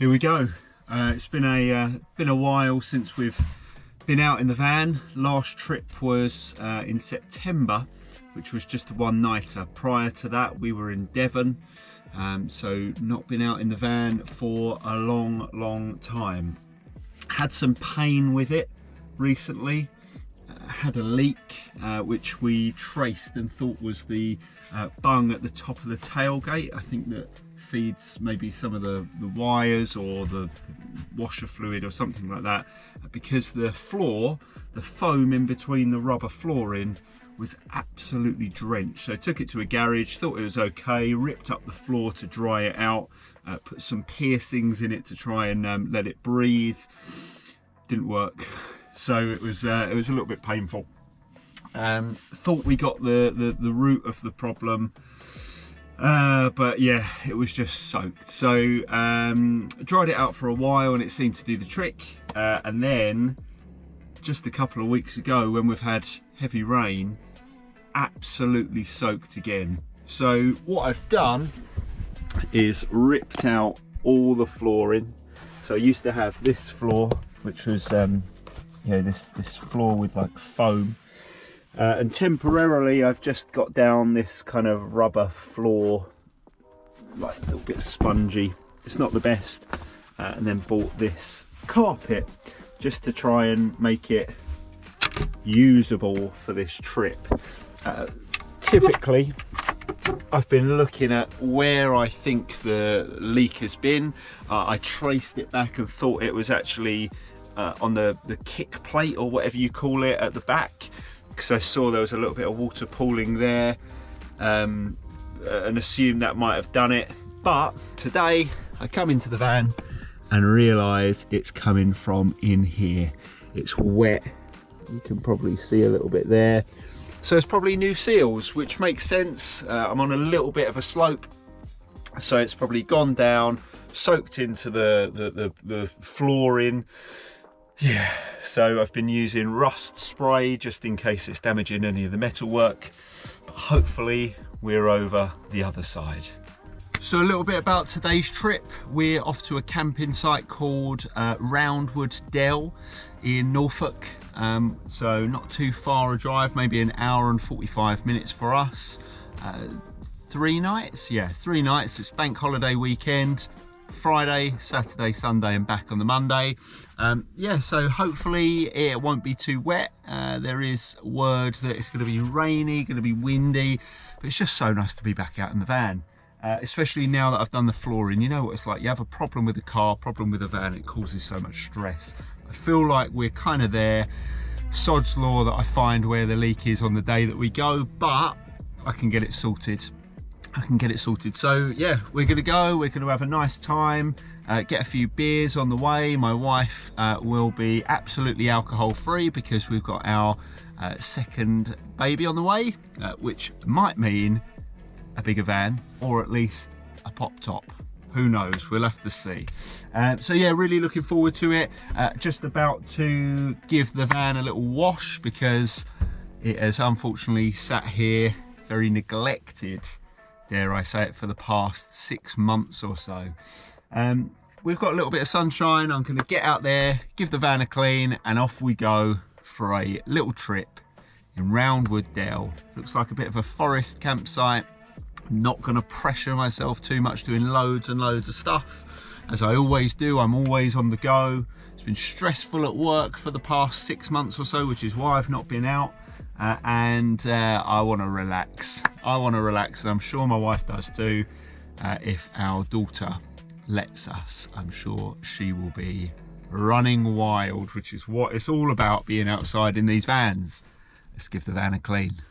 Here we go. It's been a while since we've been out in the van. Last trip was in September, which was just a one-nighter. Prior to that, we were in Devon, so not been out in the van for a long time. Had some pain with it recently. Had a leak, which we traced and thought was the bung at the top of the tailgate. I think that feeds maybe some of the wires or the washer fluid or something like that, because the floor, the foam in between the rubber flooring was absolutely drenched. So I took it to a garage, thought it was okay, ripped up the floor to dry it out, put some piercings in it to try and let it breathe. Didn't work, so it was a little bit painful. Thought we got the root of the problem, but yeah, it was just soaked. So dried it out for a while and it seemed to do the trick, and then just a couple of weeks ago, when we've had heavy rain, absolutely soaked again. So what I've done is ripped out all the flooring. So I used to have this floor, which was this floor with like foam, and temporarily I've just got down this kind of rubber floor, like a little bit spongy. It's not the best, and then bought this carpet just to try and make it usable for this trip. Typically I've been looking at where I think the leak has been. I traced it back and thought it was actually on the kick plate or whatever you call it at the back, because I saw there was a little bit of water pooling there, and assumed that might have done it. But today I come into the van and realise it's coming from in here. It's wet, you can probably see a little bit there. So it's probably new seals, which makes sense. I'm on a little bit of a slope, so it's probably gone down, soaked into the flooring. Yeah, so I've been using rust spray just in case it's damaging any of the metalwork, but hopefully we're over the other side. So a little bit about today's trip. We're off to a camping site called Roundwood Dell in Norfolk. So not too far a drive, maybe an hour and 45 minutes for us. 3 nights, yeah, 3 nights. It's bank holiday weekend, Friday, Saturday, Sunday, and back on the Monday. Yeah, so hopefully it won't be too wet. There is word that it's going to be rainy, going to be windy, but it's just so nice to be back out in the van. Especially now that I've done the flooring. You know what it's like, you have a problem with the car, problem with the van, it causes so much stress. I feel like we're kind of there. Sod's law that I find where the leak is on the day that we go, but I can get it sorted. I can get it sorted. So yeah, we're gonna go, we're gonna have a nice time, get a few beers on the way. My wife will be absolutely alcohol free because we've got our second baby on the way, which might mean a bigger van, or at least a pop top. Who knows, we'll have to see. So yeah, really looking forward to it. Just about to give the van a little wash because it has unfortunately sat here very neglected, dare I say it, for the past 6 months or so. We've got a little bit of sunshine. I'm gonna get out there, give the van a clean, and off we go for a little trip in Roundwood Dell. Looks like a bit of a forest campsite. Not going to pressure myself too much doing loads and loads of stuff, as I always do. I'm always on the go. It's been stressful at work for the past 6 months or so, which is why I've not been out, and I want to relax. I want to relax, and I'm sure my wife does too. If our daughter lets us, I'm sure she will be running wild, which is what it's all about, being outside in these vans. Let's give the van a clean.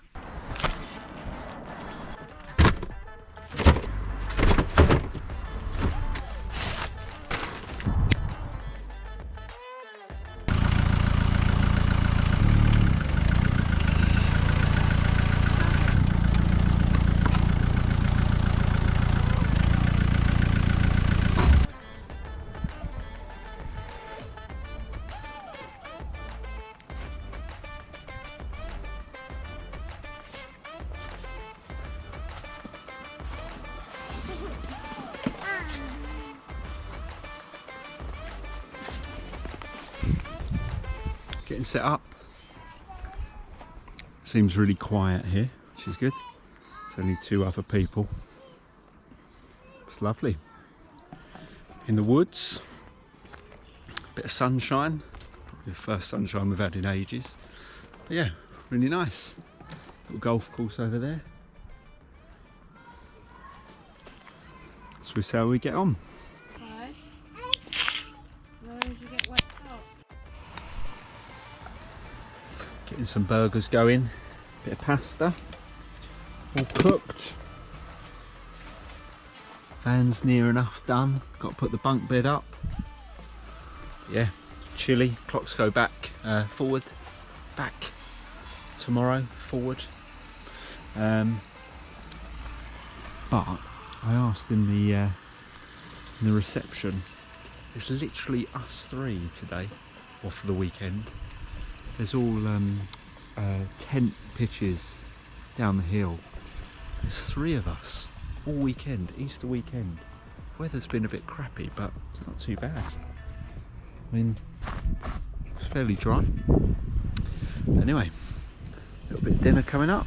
getting set up. Seems really quiet here, which is good. It's only 2 other people. It's lovely. In the woods, bit of sunshine. Probably the first sunshine we've had in ages. But yeah, really nice. Little golf course over there. So we'll see how we get on. Getting some burgers going, bit of pasta, all cooked. Van's near enough done, got to put the bunk bed up. Yeah, chilly, clocks go back, forward, back, tomorrow, forward. But I asked in the reception, it's literally us 3 today, or for the weekend. There's all tent pitches down the hill. There's 3 of us all weekend, Easter weekend. Weather's been a bit crappy, but it's not too bad. I mean, it's fairly dry. Anyway, a little bit of dinner coming up.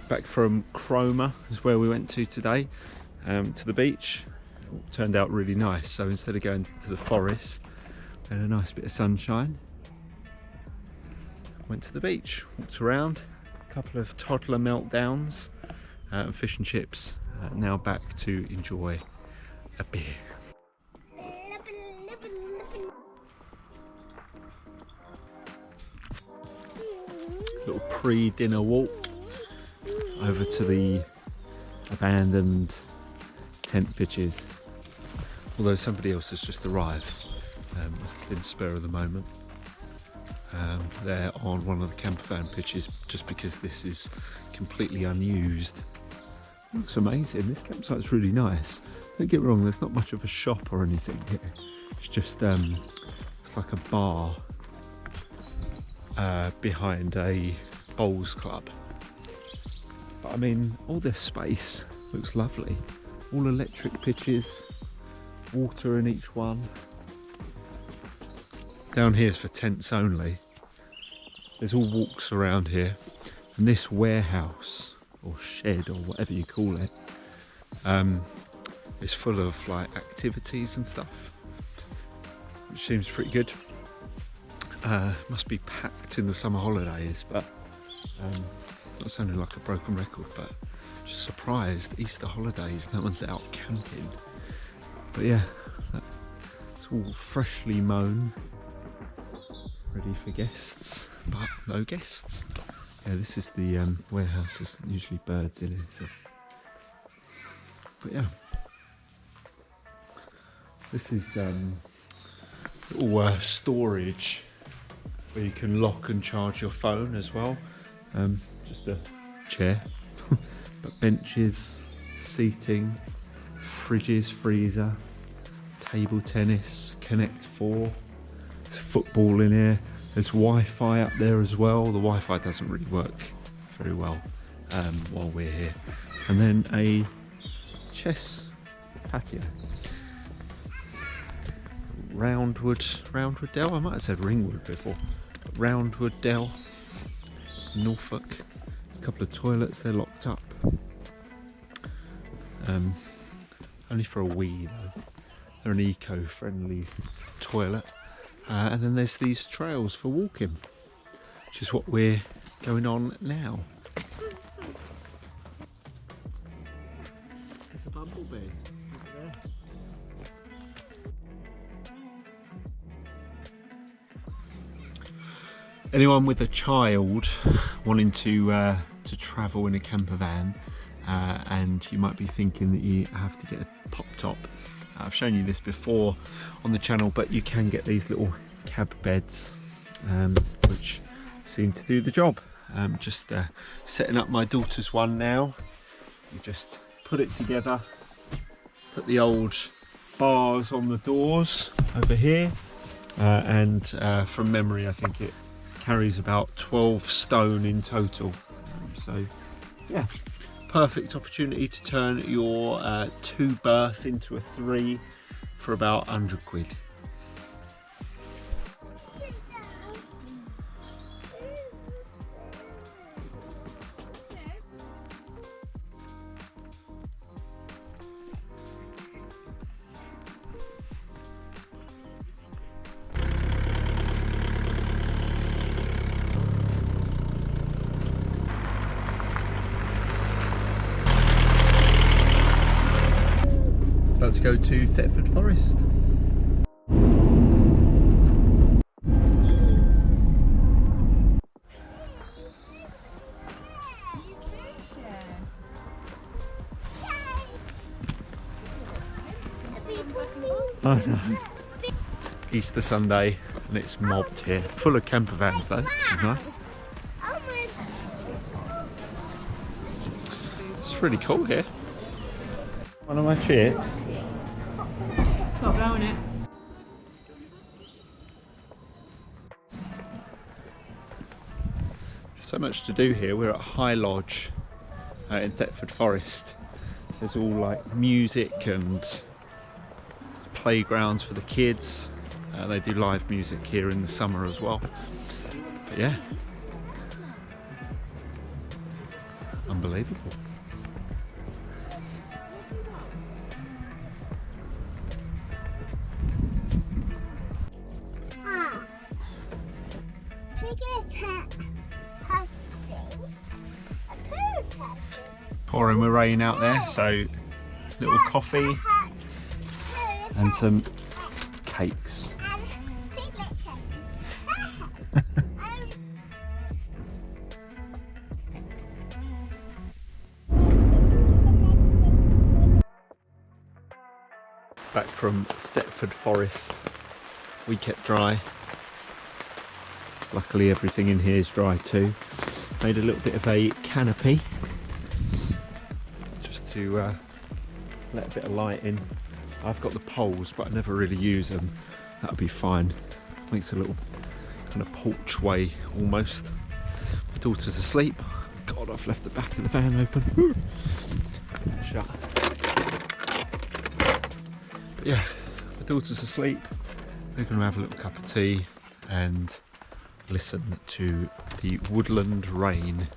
Back from Cromer is where we went to today, to the beach. It turned out really nice, so instead of going to the forest, we had a nice bit of sunshine. Went to the beach, walked around, a couple of toddler meltdowns, and fish and chips. Now back to enjoy a beer. Little pre-dinner walk over to the abandoned tent pitches, although somebody else has just arrived. In spur of the moment, they're on one of the camper van pitches just because this is completely unused. Looks amazing. This campsite's really nice. Don't get me wrong, there's not much of a shop or anything here. It's just it's like a bar behind a bowls club. But I mean, all this space looks lovely. All electric pitches, water in each one. Down here's for tents only. There's all walks around here. And this warehouse, or shed, or whatever you call it, is full of like activities and stuff, which seems pretty good. Must be packed in the summer holidays, but not sounding like a broken record, but just surprised Easter holidays no one's out camping. But yeah, it's all freshly mown, ready for guests, but no guests. Yeah, this is the warehouse. There's usually birds in it, so. But yeah, this is little storage where you can lock and charge your phone as well. Just a chair, but benches, seating, fridges, freezer, table tennis, Connect 4. There's football in here. There's Wi-Fi up there as well. The Wi-Fi doesn't really work very well while we're here. And then a chess patio. Roundwood Dell. I might have said Ringwood before. Roundwood Dell, Norfolk. A couple of toilets. They're locked up. Only for a wee though. They're an eco-friendly toilet. And then there's these trails for walking, which is what we're going on now. There's a bumblebee over there. Anyone with a child wanting to travel in a camper van, and you might be thinking that you have to get a pop top. I've shown you this before on the channel, but you can get these little cab beds, which seem to do the job. Just setting up my daughter's one now. You just put it together, put the old bars on the doors over here, and from memory I think it carries about 12 stone in total. So yeah, perfect opportunity to turn your 2-berth into a 3 for about 100 quid. About to go to Thetford Forest. Oh no. Easter Sunday and it's mobbed here. Full of camper vans though, which is nice. It's really cool here. One of my chips. Got blowing it. So much to do here. We're at High Lodge in Thetford Forest. There's all like music and playgrounds for the kids. They do live music here in the summer as well. But yeah, unbelievable. Pouring my rain out there, so little coffee and some cakes. Back from Thetford Forest, we kept dry. Luckily everything in here is dry too. Made a little bit of a canopy just to let a bit of light in. I've got the poles but I never really use them. That'll be fine. Makes a little kind of porchway almost. My daughter's asleep. God, I've left the back of the van open. Shut. But yeah, my daughter's asleep. We're going to have a little cup of tea and listen to the woodland rain.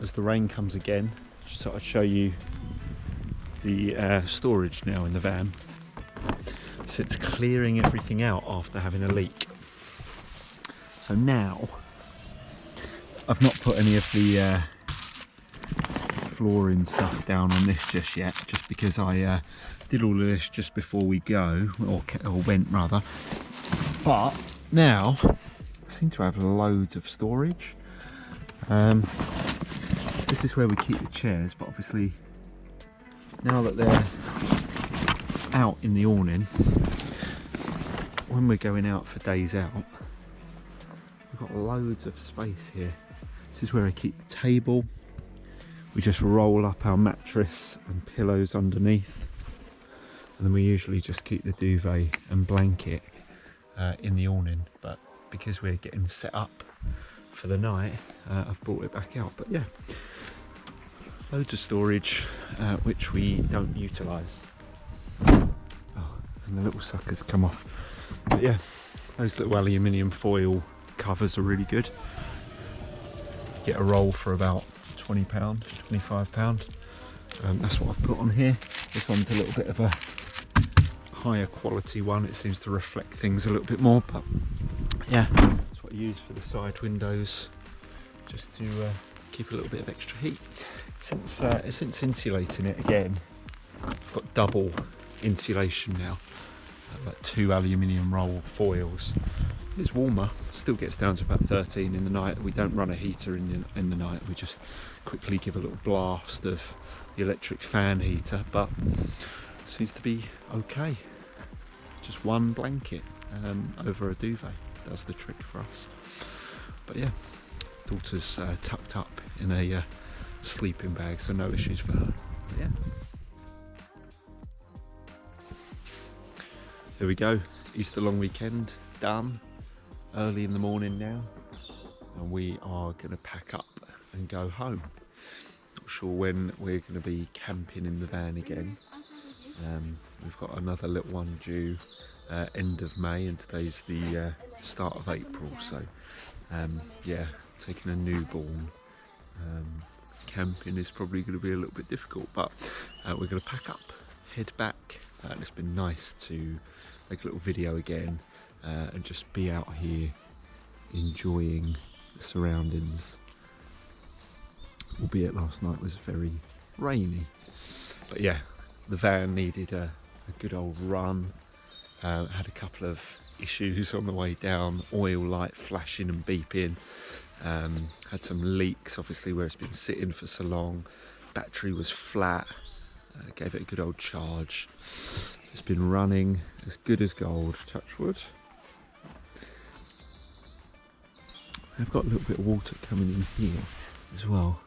As the rain comes again, just thought I'd show you the storage now in the van. So it's clearing everything out after having a leak. So now I've not put any of the flooring stuff down on this just yet, just because I did all of this just before we go, or went rather. But now I seem to have loads of storage. This is where we keep the chairs, but obviously now that they're out in the awning, when we're going out for days out, we've got loads of space here. This is where I keep the table. We just roll up our mattress and pillows underneath, and then we usually just keep the duvet and blanket in the awning. But because we're getting set up for the night, I've brought it back out. But yeah, loads of storage which we don't utilise. Oh, and the little suckers come off. But yeah, those little aluminium foil covers are really good. Get a roll for about £20, £25. That's what I've put on here. This one's a little bit of a higher quality one. It seems to reflect things a little bit more, but yeah, that's what I use for the side windows, just to keep a little bit of extra heat. Since insulating it again, I've got double insulation now, like 2 aluminium roll foils. It's warmer, still gets down to about 13 in the night. We don't run a heater in the night, we just quickly give a little blast of the electric fan heater, but it seems to be okay. Just one blanket over a duvet does the trick for us. But yeah, daughter's tucked up in a sleeping bag, so no issues for her. But yeah, there we go. Easter long weekend done. Early in the morning now, and we are going to pack up and go home. Not sure when we're going to be camping in the van again. We've got another little one due end of May, and today's the start of April, so yeah, taking a newborn, camping is probably going to be a little bit difficult, but we're going to pack up, head back. And it's been nice to make a little video again and just be out here enjoying the surroundings, albeit last night was very rainy. But yeah, the van needed a good old run. Had a couple of issues on the way down, oil light flashing and beeping, had some leaks obviously where it's been sitting for so long, battery was flat, gave it a good old charge. It's been running as good as gold, touch wood. I've got a little bit of water coming in here as well,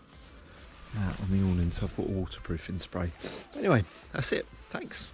on the awning, so I've got waterproofing spray. But anyway, that's it. Thanks.